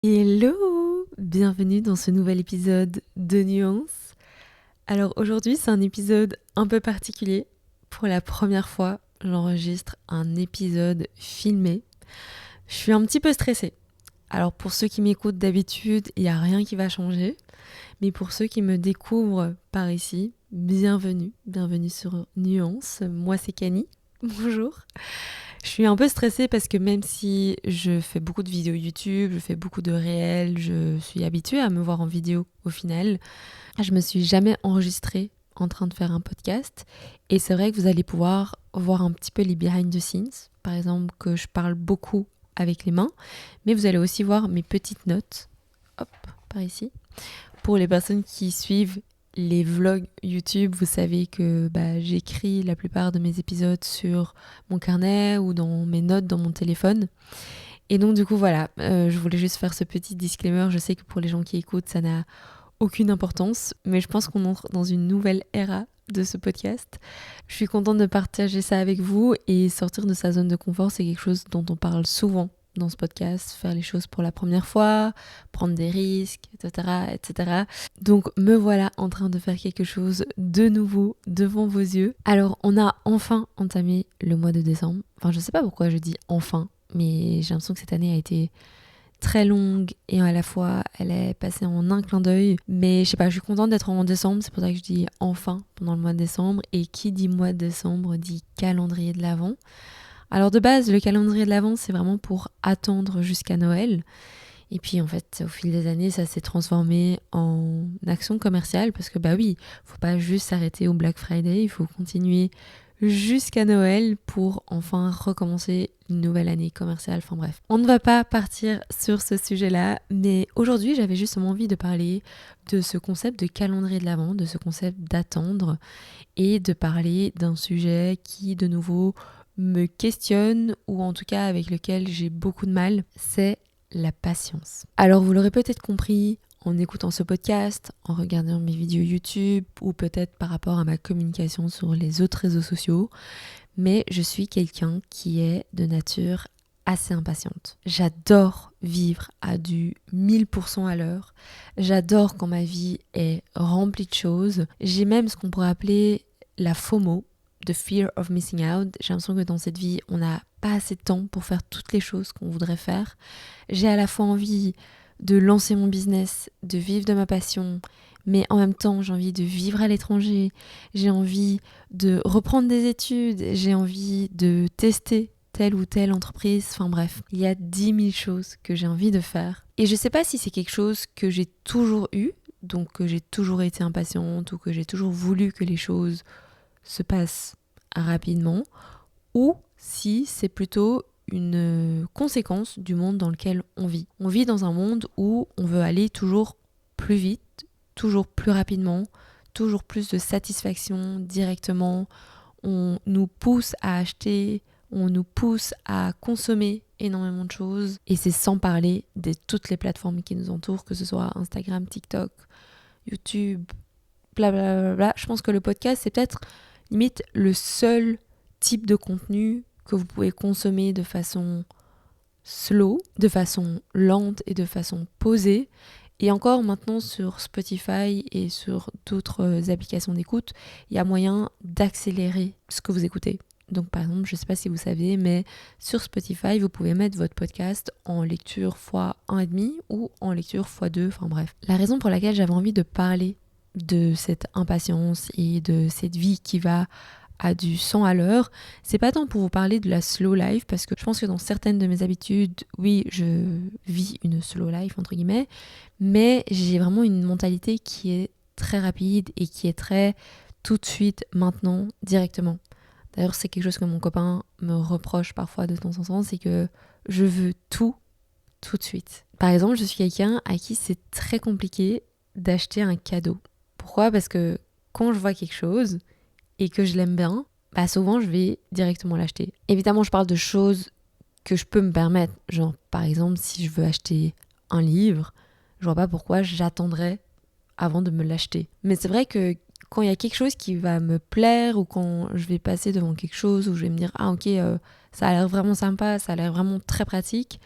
Hello! Bienvenue dans ce nouvel épisode de Nuance. Alors aujourd'hui c'est un épisode un peu particulier. Pour la première fois j'enregistre un épisode filmé. Je suis un petit peu stressée. Alors pour ceux qui m'écoutent d'habitude, il n'y a rien qui va changer. Mais pour ceux qui me découvrent par ici, bienvenue. Bienvenue sur Nuance. Moi c'est Cani. Bonjour. Je suis un peu stressée parce que même si je fais beaucoup de vidéos YouTube, je fais beaucoup de réels, je suis habituée à me voir en vidéo au final, je me suis jamais enregistrée en train de faire un podcast. Et c'est vrai que vous allez pouvoir voir un petit peu les behind the scenes. Par exemple, que je parle beaucoup avec les mains, mais vous allez aussi voir mes petites notes. Hop, par ici. Pour les personnes qui suivent les vlogs YouTube, vous savez que j'écris la plupart de mes épisodes sur mon carnet ou dans mes notes dans mon téléphone. Et donc du coup voilà, je voulais juste faire ce petit disclaimer. Je sais que pour les gens qui écoutent, ça n'a aucune importance, mais je pense qu'on entre dans une nouvelle ère de ce podcast. Je suis contente de partager ça avec vous, et sortir de sa zone de confort, c'est quelque chose dont on parle souvent dans ce podcast, faire les choses pour la première fois, prendre des risques, etc., etc. Donc me voilà en train de faire quelque chose de nouveau devant vos yeux. Alors on a enfin entamé le mois de décembre. Enfin je sais pas pourquoi je dis enfin, mais j'ai l'impression que cette année a été très longue et à la fois elle est passée en un clin d'œil. Mais je sais pas, je suis contente d'être en décembre, c'est pour ça que je dis enfin pendant le mois de décembre. Et qui dit mois de décembre dit calendrier de l'Avent. Alors de base, le calendrier de l'Avent, c'est vraiment pour attendre jusqu'à Noël. Et puis en fait, au fil des années, ça s'est transformé en action commerciale parce que oui, faut pas juste s'arrêter au Black Friday, il faut continuer jusqu'à Noël pour enfin recommencer une nouvelle année commerciale. Enfin bref, on ne va pas partir sur ce sujet-là, mais aujourd'hui, j'avais justement envie de parler de ce concept de calendrier de l'Avent, de ce concept d'attendre, et de parler d'un sujet qui, de nouveau, me questionne, ou en tout cas avec lequel j'ai beaucoup de mal, c'est la patience. Alors vous l'aurez peut-être compris en écoutant ce podcast, en regardant mes vidéos YouTube, ou peut-être par rapport à ma communication sur les autres réseaux sociaux, mais je suis quelqu'un qui est de nature assez impatiente. J'adore vivre à du 1000% à l'heure. J'adore quand ma vie est remplie de choses. J'ai même ce qu'on pourrait appeler la FOMO, the fear of missing out. J'ai l'impression que dans cette vie, on n'a pas assez de temps pour faire toutes les choses qu'on voudrait faire. J'ai à la fois envie de lancer mon business, de vivre de ma passion, mais en même temps, j'ai envie de vivre à l'étranger. J'ai envie de reprendre des études. J'ai envie de tester telle ou telle entreprise. Enfin bref, il y a 10 000 choses que j'ai envie de faire. Et je sais pas si c'est quelque chose que j'ai toujours eu, donc que j'ai toujours été impatiente, ou que j'ai toujours voulu que les choses se passent rapidement, ou si c'est plutôt une conséquence du monde dans lequel on vit. On vit dans un monde où on veut aller toujours plus vite, toujours plus rapidement, toujours plus de satisfaction directement. On nous pousse à acheter, on nous pousse à consommer énormément de choses, et c'est sans parler de toutes les plateformes qui nous entourent, que ce soit Instagram, TikTok, YouTube, blablabla. Je pense que le podcast, c'est peut-être limite le seul type de contenu que vous pouvez consommer de façon slow, de façon lente et de façon posée. Et encore maintenant sur Spotify et sur d'autres applications d'écoute, il y a moyen d'accélérer ce que vous écoutez. Donc par exemple, je ne sais pas si vous savez, mais sur Spotify, vous pouvez mettre votre podcast en lecture x1,5 ou en lecture x2, enfin bref. La raison pour laquelle j'avais envie de parler de cette impatience et de cette vie qui va à du 100 à l'heure, c'est pas tant pour vous parler de la slow life, parce que je pense que dans certaines de mes habitudes, oui, je vis une slow life entre guillemets, mais j'ai vraiment une mentalité qui est très rapide et qui est très tout de suite, maintenant, directement. D'ailleurs, c'est quelque chose que mon copain me reproche parfois de temps en temps, c'est que je veux tout de suite. Par exemple, je suis quelqu'un à qui c'est très compliqué d'acheter un cadeau. Pourquoi ? Parce que quand je vois quelque chose et que je l'aime bien, souvent je vais directement l'acheter. Évidemment, je parle de choses que je peux me permettre. Genre, par exemple, si je veux acheter un livre, je vois pas pourquoi j'attendrais avant de me l'acheter. Mais c'est vrai que quand il y a quelque chose qui va me plaire, ou quand je vais passer devant quelque chose où je vais me dire « Ah ok, ça a l'air vraiment sympa, ça a l'air vraiment très pratique »,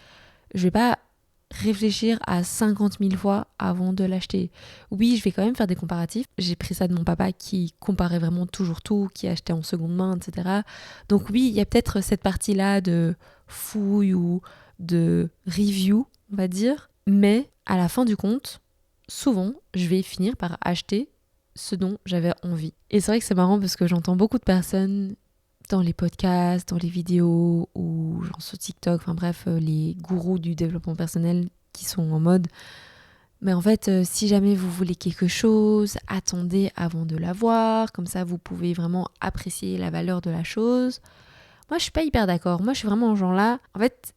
je vais pas réfléchir à 50 000 fois avant de l'acheter. Oui, je vais quand même faire des comparatifs. J'ai pris ça de mon papa qui comparait vraiment toujours tout, qui achetait en seconde main, etc. Donc oui, il y a peut-être cette partie-là de fouille ou de review, on va dire. Mais à la fin du compte, souvent, je vais finir par acheter ce dont j'avais envie. Et c'est vrai que c'est marrant parce que j'entends beaucoup de personnes dans les podcasts, dans les vidéos ou genre sur TikTok, enfin bref, les gourous du développement personnel qui sont en mode mais en fait, si jamais vous voulez quelque chose, attendez avant de l'avoir, comme ça vous pouvez vraiment apprécier la valeur de la chose. Moi, je suis pas hyper d'accord. Moi, je suis vraiment en genre là. En fait,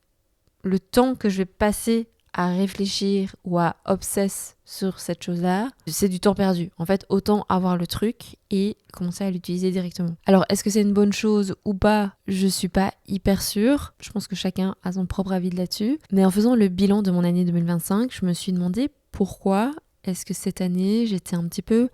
le temps que je vais passer à réfléchir ou à obsesse sur cette chose-là, c'est du temps perdu. En fait, autant avoir le truc et commencer à l'utiliser directement. Alors, est-ce que c'est une bonne chose ou pas ? Je suis pas hyper sûre. Je pense que chacun a son propre avis là-dessus. Mais en faisant le bilan de mon année 2025, je me suis demandé pourquoi est-ce que cette année, j'étais un petit peu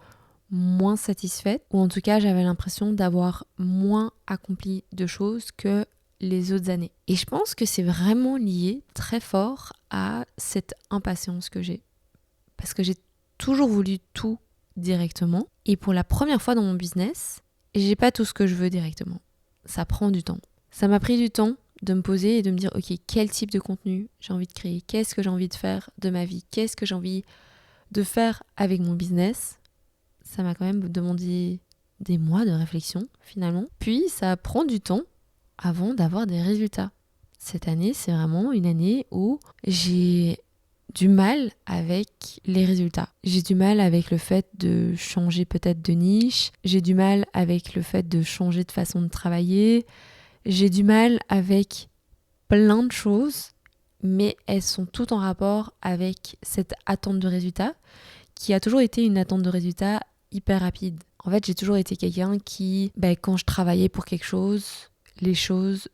moins satisfaite, ou en tout cas, j'avais l'impression d'avoir moins accompli de choses que les autres années. Et je pense que c'est vraiment lié très fort à cette impatience que j'ai. Parce que j'ai toujours voulu tout directement. Et pour la première fois dans mon business, j'ai pas tout ce que je veux directement. Ça prend du temps. Ça m'a pris du temps de me poser et de me dire, ok, quel type de contenu j'ai envie de créer ? Qu'est-ce que j'ai envie de faire de ma vie ? Qu'est-ce que j'ai envie de faire avec mon business ? Ça m'a quand même demandé des mois de réflexion, finalement. Puis, ça prend du temps avant d'avoir des résultats. Cette année, c'est vraiment une année où j'ai du mal avec les résultats. J'ai du mal avec le fait de changer peut-être de niche. J'ai du mal avec le fait de changer de façon de travailler. J'ai du mal avec plein de choses, mais elles sont toutes en rapport avec cette attente de résultats qui a toujours été une attente de résultats hyper rapide. En fait, j'ai toujours été quelqu'un qui, quand je travaillais pour quelque chose, les choses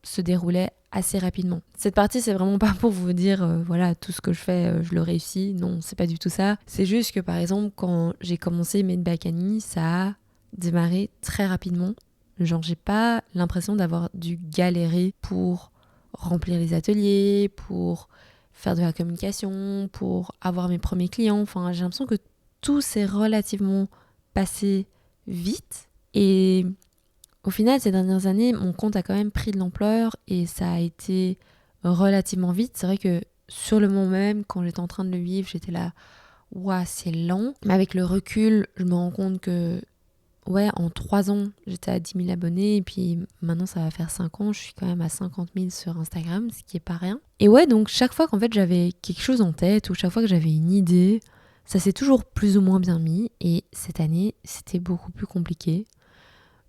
se déroulaient assez rapidement. Cette partie, c'est vraiment pas pour vous dire, voilà, tout ce que je fais, je le réussis. Non, c'est pas du tout ça. C'est juste que, par exemple, quand j'ai commencé Made by Camille, ça a démarré très rapidement. Genre, j'ai pas l'impression d'avoir dû galérer pour remplir les ateliers, pour faire de la communication, pour avoir mes premiers clients. Enfin, j'ai l'impression que tout s'est relativement passé vite. Et au final, ces dernières années, mon compte a quand même pris de l'ampleur et ça a été relativement vite. C'est vrai que sur le moment même, quand j'étais en train de le vivre, j'étais là, ouah, c'est lent. Mais avec le recul, je me rends compte que, ouais, en 3 ans, j'étais à 10 000 abonnés et puis maintenant, ça va faire 5 ans, je suis quand même à 50 000 sur Instagram, ce qui est pas rien. Et ouais, donc chaque fois qu'en fait j'avais quelque chose en tête ou chaque fois que j'avais une idée, ça s'est toujours plus ou moins bien mis et cette année, c'était beaucoup plus compliqué.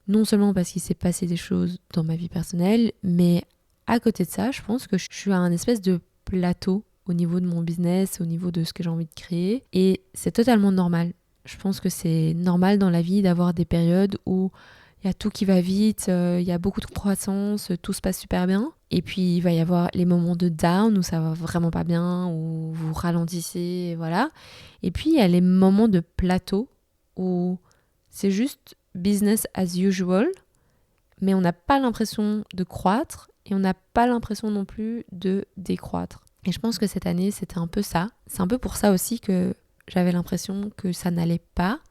Non seulement parce qu'il s'est passé des choses dans ma vie personnelle, mais à côté de ça, je pense que je suis à un espèce de plateau au niveau de mon business, au niveau de ce que j'ai envie de créer. Et c'est totalement normal. Je pense que c'est normal dans la vie d'avoir des périodes où il y a tout qui va vite, il y a beaucoup de croissance, tout se passe super bien. Et puis il va y avoir les moments de down où ça va vraiment pas bien, où vous ralentissez, voilà. Et puis il y a les moments de plateau où c'est juste business as usual, mais on n'a pas l'impression de croître et on n'a pas l'impression non plus de décroître. Et je pense que cette année, c'était un peu ça. C'est un peu pour ça aussi que j'avais l'impression que ça n'allait pas.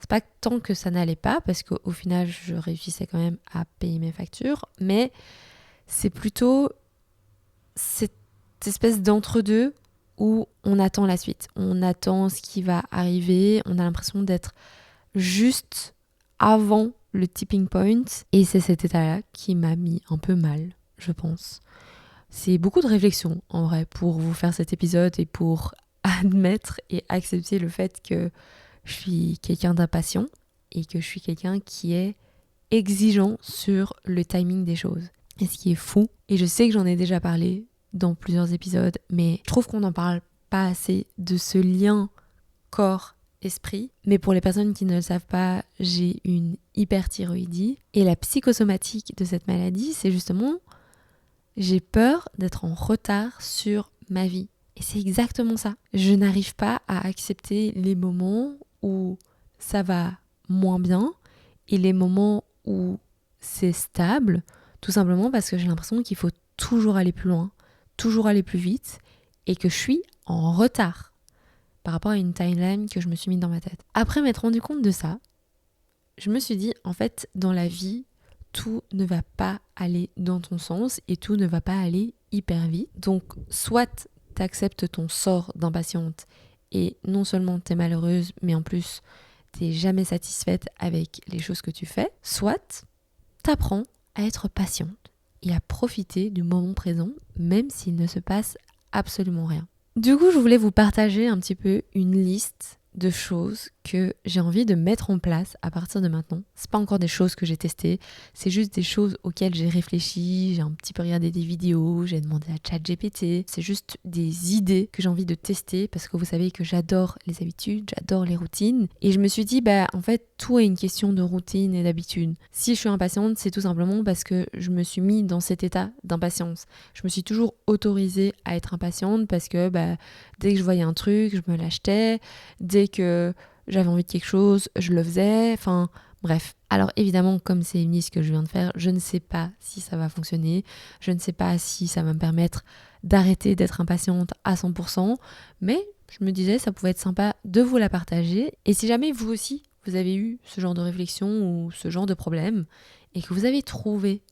C'est pas tant que ça n'allait pas, parce qu'au final, je réussissais quand même à payer mes factures, mais c'est plutôt cette espèce d'entre-deux où on attend la suite. On attend ce qui va arriver, on a l'impression d'être juste avant le tipping point. Et c'est cet état-là qui m'a mis un peu mal, je pense. C'est beaucoup de réflexion, en vrai, pour vous faire cet épisode et pour admettre et accepter le fait que je suis quelqu'un d'impatient et que je suis quelqu'un qui est exigeant sur le timing des choses. Et ce qui est fou, et je sais que j'en ai déjà parlé dans plusieurs épisodes, mais je trouve qu'on n'en parle pas assez de ce lien corps-esprit. Mais pour les personnes qui ne le savent pas, j'ai une hyperthyroïdie. Et la psychosomatique de cette maladie, c'est justement, j'ai peur d'être en retard sur ma vie. Et c'est exactement ça. Je n'arrive pas à accepter les moments où ça va moins bien et les moments où c'est stable, tout simplement parce que j'ai l'impression qu'il faut toujours aller plus loin, toujours aller plus vite. et que je suis en retard par rapport à une timeline que je me suis mise dans ma tête. Après m'être rendu compte de ça, je me suis dit, en fait, dans la vie, tout ne va pas aller dans ton sens et tout ne va pas aller hyper vite. Donc, soit tu acceptes ton sort d'impatiente et non seulement tu es malheureuse, mais en plus, tu n'es jamais satisfaite avec les choses que tu fais, soit tu apprends à être patiente et à profiter du moment présent, même s'il ne se passe absolument rien. Du coup, je voulais vous partager un petit peu une liste de choses que j'ai envie de mettre en place à partir de maintenant. C'est pas encore des choses que j'ai testées, c'est juste des choses auxquelles j'ai réfléchi, j'ai un petit peu regardé des vidéos, j'ai demandé à ChatGPT. C'est juste des idées que j'ai envie de tester parce que vous savez que j'adore les habitudes, j'adore les routines. Et je me suis dit, en fait, tout est une question de routine et d'habitude. Si je suis impatiente, c'est tout simplement parce que je me suis mis dans cet état d'impatience. Je me suis toujours autorisée à être impatiente parce que dès que je voyais un truc, je me l'achetais. Dès que j'avais envie de quelque chose, je le faisais, enfin bref. Alors évidemment, comme c'est une liste que je viens de faire, je ne sais pas si ça va fonctionner, je ne sais pas si ça va me permettre d'arrêter d'être impatiente à 100%, mais je me disais ça pouvait être sympa de vous la partager. Et si jamais vous aussi, vous avez eu ce genre de réflexion ou ce genre de problème, et que vous avez trouvé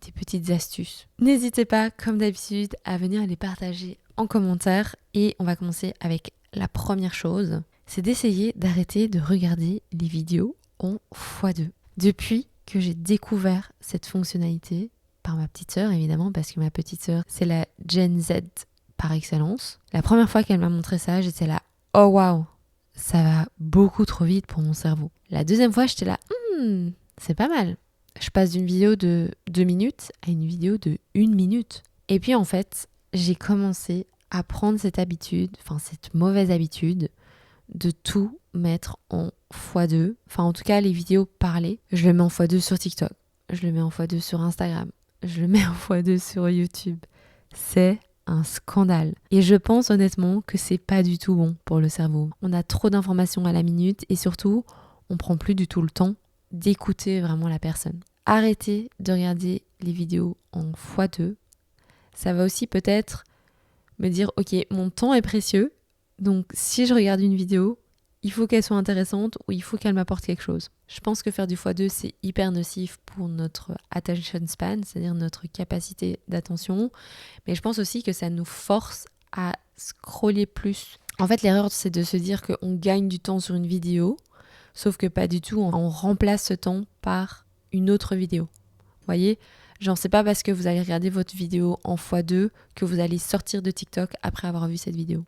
des petites astuces, n'hésitez pas, comme d'habitude, à venir les partager en commentaire. Et on va commencer avec la première chose, c'est d'essayer d'arrêter de regarder les vidéos en x2. Depuis que j'ai découvert cette fonctionnalité, par ma petite sœur évidemment, parce que ma petite sœur, c'est la Gen Z par excellence. La première fois qu'elle m'a montré ça, j'étais là, oh waouh, ça va beaucoup trop vite pour mon cerveau. La deuxième fois, j'étais là, c'est pas mal. Je passe d'une vidéo de 2 minutes à une vidéo de 1 minute. Et puis en fait, j'ai commencé à prendre cette mauvaise habitude de tout mettre en x2. Enfin, en tout cas, les vidéos parlées, je le mets en x2 sur TikTok, je le mets en x2 sur Instagram, je le mets en x2 sur YouTube. C'est un scandale. Et je pense honnêtement que c'est pas du tout bon pour le cerveau. On a trop d'informations à la minute et surtout, on prend plus du tout le temps d'écouter vraiment la personne. Arrêtez de regarder les vidéos en x2. Ça va aussi peut-être me dire, ok, mon temps est précieux, donc si je regarde une vidéo, il faut qu'elle soit intéressante ou il faut qu'elle m'apporte quelque chose. Je pense que faire du x2, c'est hyper nocif pour notre attention span, c'est-à-dire notre capacité d'attention, mais je pense aussi que ça nous force à scroller plus. En fait, l'erreur, c'est de se dire qu'on gagne du temps sur une vidéo, sauf que pas du tout, on remplace ce temps par une autre vidéo. Vous voyez ? Genre, c'est pas parce que vous allez regarder votre vidéo en x2 que vous allez sortir de TikTok après avoir vu cette vidéo.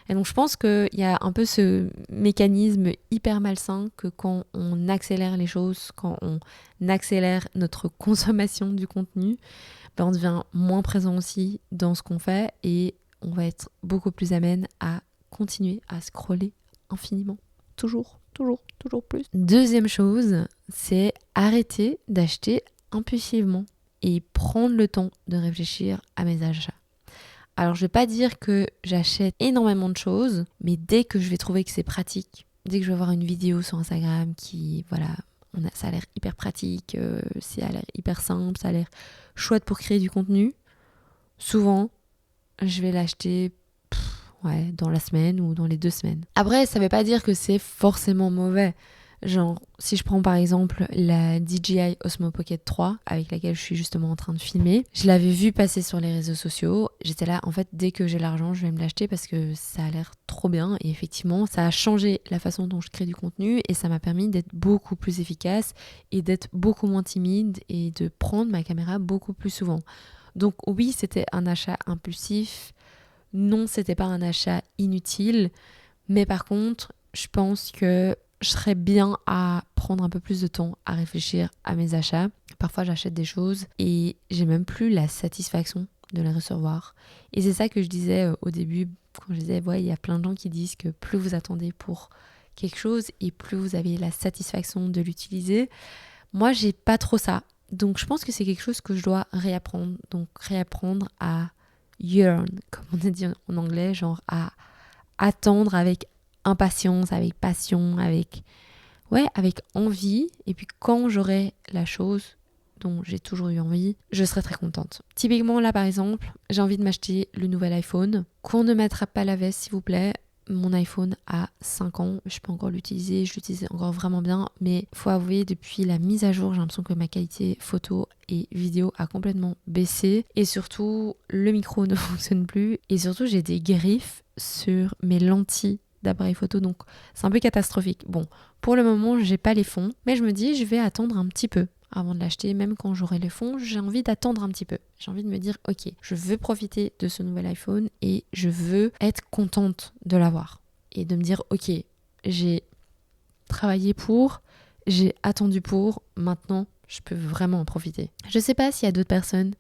Et donc, je pense qu'il y a un peu ce mécanisme hyper malsain que quand on accélère les choses, quand on accélère notre consommation du contenu, on devient moins présent aussi dans ce qu'on fait et on va être beaucoup plus amène à continuer à scroller infiniment. Toujours plus. Deuxième chose, c'est arrêter d'acheter impulsivement et prendre le temps de réfléchir à mes achats. Alors je vais pas dire que j'achète énormément de choses, mais dès que je vais trouver que c'est pratique, dès que je vais voir une vidéo sur Instagram qui, ça a l'air hyper pratique, ça a l'air hyper simple, ça a l'air chouette pour créer du contenu, souvent je vais l'acheter dans la semaine ou dans les 2 semaines. Après, ça veut pas dire que c'est forcément mauvais. Genre, si je prends par exemple la DJI Osmo Pocket 3 avec laquelle je suis justement en train de filmer, je l'avais vue passer sur les réseaux sociaux. J'étais là, en fait, dès que j'ai l'argent, je vais me l'acheter parce que ça a l'air trop bien. Et effectivement, ça a changé la façon dont je crée du contenu et ça m'a permis d'être beaucoup plus efficace et d'être beaucoup moins timide et de prendre ma caméra beaucoup plus souvent. Donc oui, c'était un achat impulsif. Non, c'était pas un achat inutile. Mais par contre, je pense que je serais bien à prendre un peu plus de temps à réfléchir à mes achats. Parfois, j'achète des choses et j'ai même plus la satisfaction de les recevoir. Et c'est ça que je disais au début, quand je disais, il y a plein de gens qui disent que plus vous attendez pour quelque chose et plus vous avez la satisfaction de l'utiliser. Moi, j'ai pas trop ça. Donc, je pense que c'est quelque chose que je dois réapprendre. Donc, réapprendre à yearn, comme on a dit en anglais, genre à attendre avec impatience, avec passion, avec envie. Et puis quand j'aurai la chose, dont j'ai toujours eu envie, je serais très contente. Typiquement là par exemple, j'ai envie de m'acheter le nouvel iPhone. Qu'on ne m'attrape pas la veste s'il vous plaît. Mon iPhone a 5 ans, je peux encore l'utiliser, je l'utilise encore vraiment bien, mais faut avouer, depuis la mise à jour, j'ai l'impression que ma qualité photo et vidéo a complètement baissé, et surtout, le micro ne fonctionne plus, et surtout, j'ai des griffes sur mes lentilles d'appareil photo, donc c'est un peu catastrophique. Bon, pour le moment, j'ai pas les fonds, mais je me dis, je vais attendre un petit peu avant de l'acheter. Même quand j'aurai les fonds, j'ai envie d'attendre un petit peu. J'ai envie de me dire, ok, je veux profiter de ce nouvel iPhone et je veux être contente de l'avoir. Et de me dire, ok, j'ai travaillé pour, j'ai attendu pour, maintenant, je peux vraiment en profiter. Je sais pas s'il y a d'autres personnes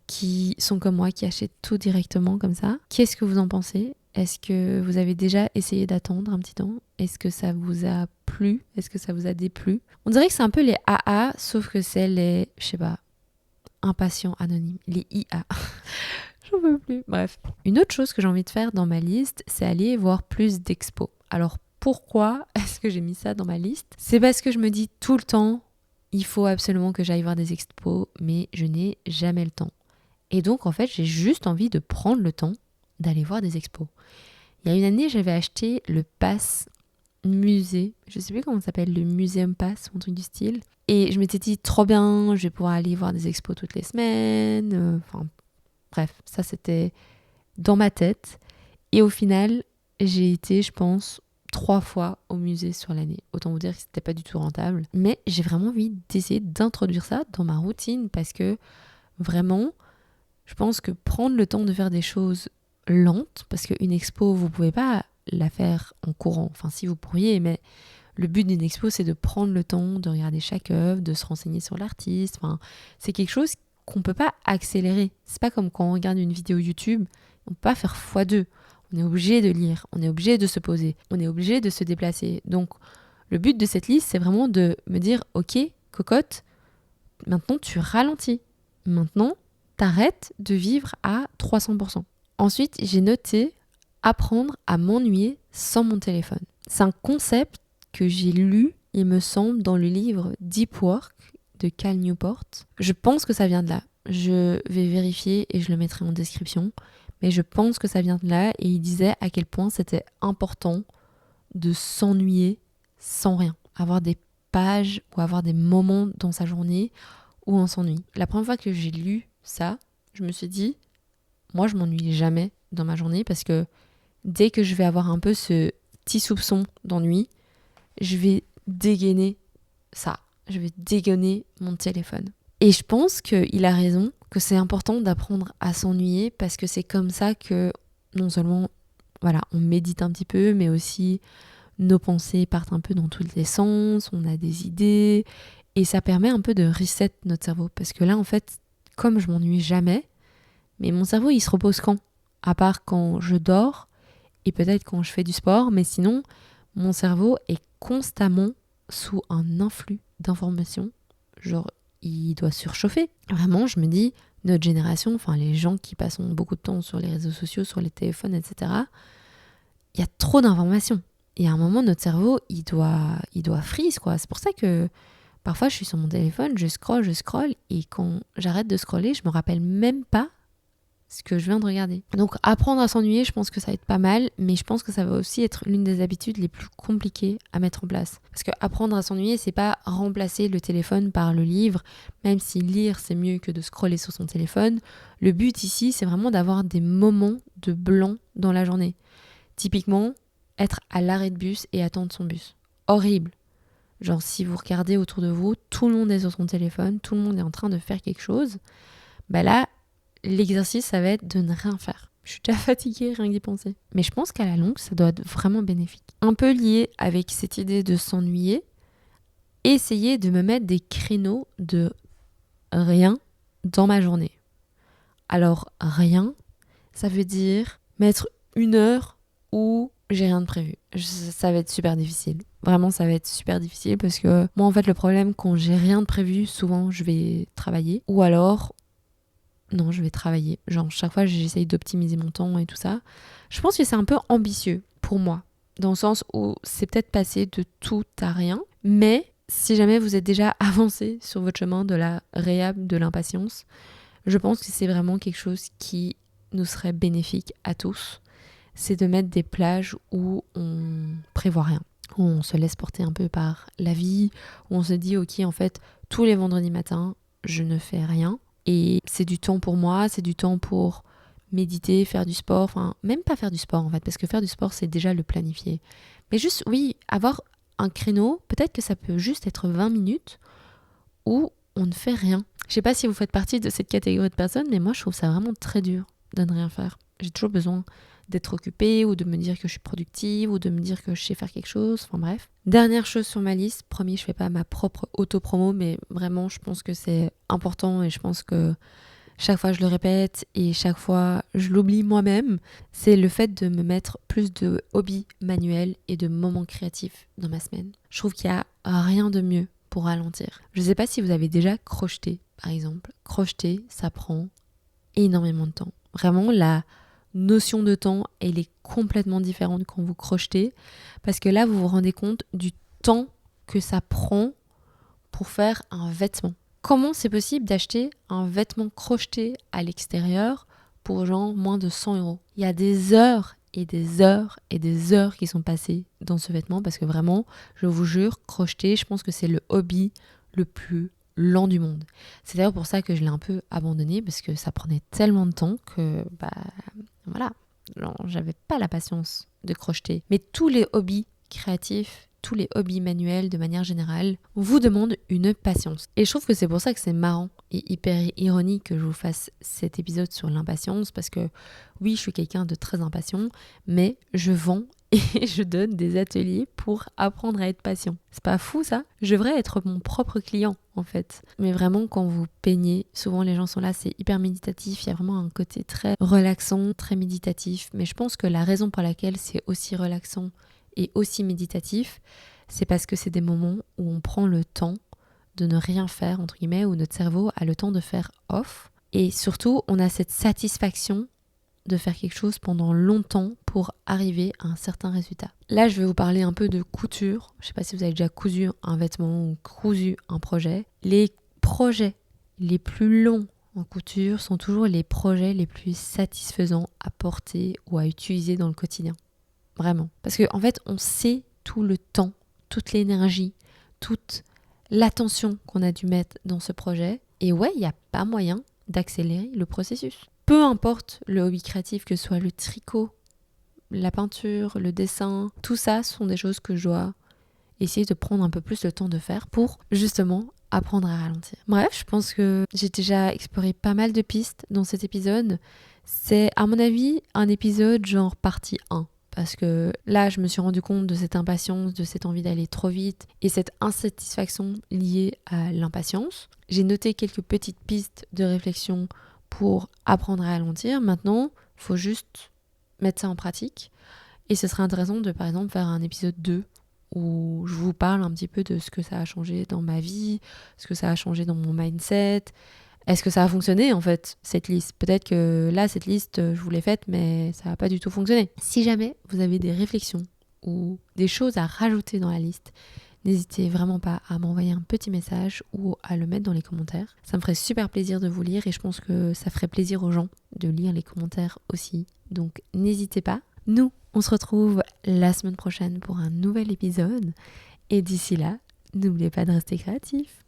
qui sont comme moi, qui achètent tout directement comme ça. Qu'est-ce que vous en pensez ? Est-ce que vous avez déjà essayé d'attendre un petit temps ? Est-ce que ça vous a plu ? Est-ce que ça vous a déplu ? On dirait que c'est un peu les AA, sauf que c'est les, je sais pas, impatients anonymes, les IA. J'en peux plus. Bref. Une autre chose que j'ai envie de faire dans ma liste, c'est aller voir plus d'expos. Alors pourquoi est-ce que j'ai mis ça dans ma liste ? C'est parce que je me dis tout le temps, il faut absolument que j'aille voir des expos, mais je n'ai jamais le temps. Et donc en fait, j'ai juste envie de prendre le temps d'aller voir des expos. Il y a une année, j'avais acheté le pass musée, je sais plus comment ça s'appelle, le Museum Pass ou un truc du style. Et je m'étais dit, trop bien, je vais pouvoir aller voir des expos toutes les semaines. Bref, ça c'était dans ma tête. Et au final, j'ai été, je pense, 3 fois au musée sur l'année. Autant vous dire que c'était pas du tout rentable. Mais j'ai vraiment envie d'essayer d'introduire ça dans ma routine parce que vraiment, je pense que prendre le temps de faire des choses lentes, parce qu'une expo, vous pouvez pas la faire en courant. Enfin, si vous pourriez, mais le but d'une expo, c'est de prendre le temps de regarder chaque œuvre, de se renseigner sur l'artiste. Enfin, c'est quelque chose qu'on peut pas accélérer. C'est pas comme quand on regarde une vidéo YouTube, on peut pas faire x2. On est obligé de lire, on est obligé de se poser, on est obligé de se déplacer. Donc, le but de cette liste, c'est vraiment de me dire, ok, cocotte, maintenant tu ralentis. Maintenant, t'arrêtes de vivre à 300%. Ensuite, j'ai noté apprendre à m'ennuyer sans mon téléphone. C'est un concept que j'ai lu, il me semble, dans le livre Deep Work de Cal Newport. Je pense que ça vient de là. Je vais vérifier et je le mettrai en description. Mais je pense que ça vient de là et il disait à quel point c'était important de s'ennuyer sans rien. Avoir des pages ou avoir des moments dans sa journée où on s'ennuie. La première fois que j'ai lu ça, je me suis dit, moi je m'ennuie jamais dans ma journée parce que dès que je vais avoir un peu ce petit soupçon d'ennui, je vais dégainer ça. Je vais dégainer mon téléphone. Et je pense qu'il a raison, que c'est important d'apprendre à s'ennuyer parce que c'est comme ça que non seulement voilà, on médite un petit peu, mais aussi nos pensées partent un peu dans tous les sens, on a des idées et ça permet un peu de reset notre cerveau. Parce que là, en fait, comme je m'ennuie jamais, mais mon cerveau, il se repose quand ? À part quand je dors et peut-être quand je fais du sport, mais sinon, mon cerveau est constamment sous un influx d'informations. Genre, il doit surchauffer. Vraiment, je me dis, notre génération, enfin les gens qui passent beaucoup de temps sur les réseaux sociaux, sur les téléphones, etc., il y a trop d'informations. Et à un moment, notre cerveau, il doit freeze, quoi. C'est pour ça que parfois, je suis sur mon téléphone, je scrolle, et quand j'arrête de scroller, je me rappelle même pas ce que je viens de regarder. Donc apprendre à s'ennuyer, je pense que ça va être pas mal, mais je pense que ça va aussi être l'une des habitudes les plus compliquées à mettre en place. Parce que apprendre à s'ennuyer, c'est pas remplacer le téléphone par le livre, même si lire c'est mieux que de scroller sur son téléphone. Le but ici, c'est vraiment d'avoir des moments de blanc dans la journée. Typiquement, être à l'arrêt de bus et attendre son bus. Horrible. Genre si vous regardez autour de vous, tout le monde est sur son téléphone, tout le monde est en train de faire quelque chose, bah là, l'exercice, ça va être de ne rien faire. Je suis déjà fatiguée rien que d'y penser. Mais je pense qu'à la longue, ça doit être vraiment bénéfique. Un peu lié avec cette idée de s'ennuyer, essayer de me mettre des créneaux de rien dans ma journée. Alors, rien, ça veut dire mettre 1 heure où j'ai rien de prévu. Ça va être super difficile. Vraiment, ça va être super difficile parce que moi, en fait, le problème, quand j'ai rien de prévu, souvent, je vais travailler. Ou alors, non, je vais travailler. Genre, chaque fois, j'essaye d'optimiser mon temps et tout ça. Je pense que c'est un peu ambitieux pour moi. Dans le sens où c'est peut-être passer de tout à rien. Mais si jamais vous êtes déjà avancé sur votre chemin de la réhab de l'impatience, je pense que c'est vraiment quelque chose qui nous serait bénéfique à tous. C'est de mettre des plages où on prévoit rien, où on se laisse porter un peu par la vie, où on se dit ok, en fait tous les vendredis matins je ne fais rien et c'est du temps pour moi, c'est du temps pour méditer, faire du sport, enfin même pas faire du sport en fait, parce que faire du sport c'est déjà le planifier, mais juste oui, avoir un créneau, peut-être que ça peut juste être 20 minutes où on ne fait rien. Je sais pas si vous faites partie de cette catégorie de personnes, mais moi je trouve ça vraiment très dur de ne rien faire. J'ai toujours besoin d'être occupée ou de me dire que je suis productive ou de me dire que je sais faire quelque chose, enfin bref. Dernière chose sur ma liste, promis je fais pas ma propre auto-promo, mais vraiment je pense que c'est important et je pense que chaque fois je le répète et chaque fois je l'oublie moi-même, c'est le fait de me mettre plus de hobbies manuels et de moments créatifs dans ma semaine. Je trouve qu'il y a rien de mieux pour ralentir. Je sais pas si vous avez déjà crocheté par exemple. Crocheter, ça prend énormément de temps. Vraiment, la notion de temps, elle est complètement différente quand vous crochetez parce que là, vous vous rendez compte du temps que ça prend pour faire un vêtement. Comment c'est possible d'acheter un vêtement crocheté à l'extérieur pour genre moins de 100 €? Il y a des heures et des heures et des heures qui sont passées dans ce vêtement parce que vraiment, je vous jure, crocheter, je pense que c'est le hobby le plus lent du monde. C'est d'ailleurs pour ça que je l'ai un peu abandonné parce que ça prenait tellement de temps que voilà, genre, j'avais pas la patience de crocheter. Mais tous les hobbies créatifs, tous les hobbies manuels de manière générale vous demandent une patience. Et je trouve que c'est pour ça que c'est marrant et hyper ironique que je vous fasse cet épisode sur l'impatience parce que oui, je suis quelqu'un de très impatient, mais je vends et je donne des ateliers pour apprendre à être patient. C'est pas fou ça? Je devrais être mon propre client en fait. Mais vraiment quand vous peignez, souvent les gens sont là, c'est hyper méditatif, il y a vraiment un côté très relaxant, très méditatif. Mais je pense que la raison pour laquelle c'est aussi relaxant et aussi méditatif, c'est parce que c'est des moments où on prend le temps de ne rien faire, entre guillemets, où notre cerveau a le temps de faire off. Et surtout, on a cette satisfaction de faire quelque chose pendant longtemps pour arriver à un certain résultat. Là, je vais vous parler un peu de couture. Je ne sais pas si vous avez déjà cousu un vêtement ou cousu un projet. Les projets les plus longs en couture sont toujours les projets les plus satisfaisants à porter ou à utiliser dans le quotidien. Vraiment. Parce qu'en fait, on sait tout le temps, toute l'énergie, toute l'attention qu'on a dû mettre dans ce projet. Et ouais, il n'y a pas moyen d'accélérer le processus. Peu importe le hobby créatif, que ce soit le tricot, la peinture, le dessin, tout ça sont des choses que je dois essayer de prendre un peu plus le temps de faire pour justement apprendre à ralentir. Bref, je pense que j'ai déjà exploré pas mal de pistes dans cet épisode. C'est à mon avis un épisode genre partie 1. Parce que là, je me suis rendu compte de cette impatience, de cette envie d'aller trop vite et cette insatisfaction liée à l'impatience. J'ai noté quelques petites pistes de réflexion pour apprendre à ralentir. Maintenant, il faut juste mettre ça en pratique. Et ce serait intéressant de, par exemple, faire un épisode 2 où je vous parle un petit peu de ce que ça a changé dans ma vie, ce que ça a changé dans mon mindset. Est-ce que ça a fonctionné en fait, cette liste? Peut-être que là, cette liste, je vous l'ai faite, mais ça n'a pas du tout fonctionné. Si jamais vous avez des réflexions ou des choses à rajouter dans la liste, n'hésitez vraiment pas à m'envoyer un petit message ou à le mettre dans les commentaires. Ça me ferait super plaisir de vous lire et je pense que ça ferait plaisir aux gens de lire les commentaires aussi. Donc n'hésitez pas. Nous, on se retrouve la semaine prochaine pour un nouvel épisode. Et d'ici là, n'oubliez pas de rester créatif.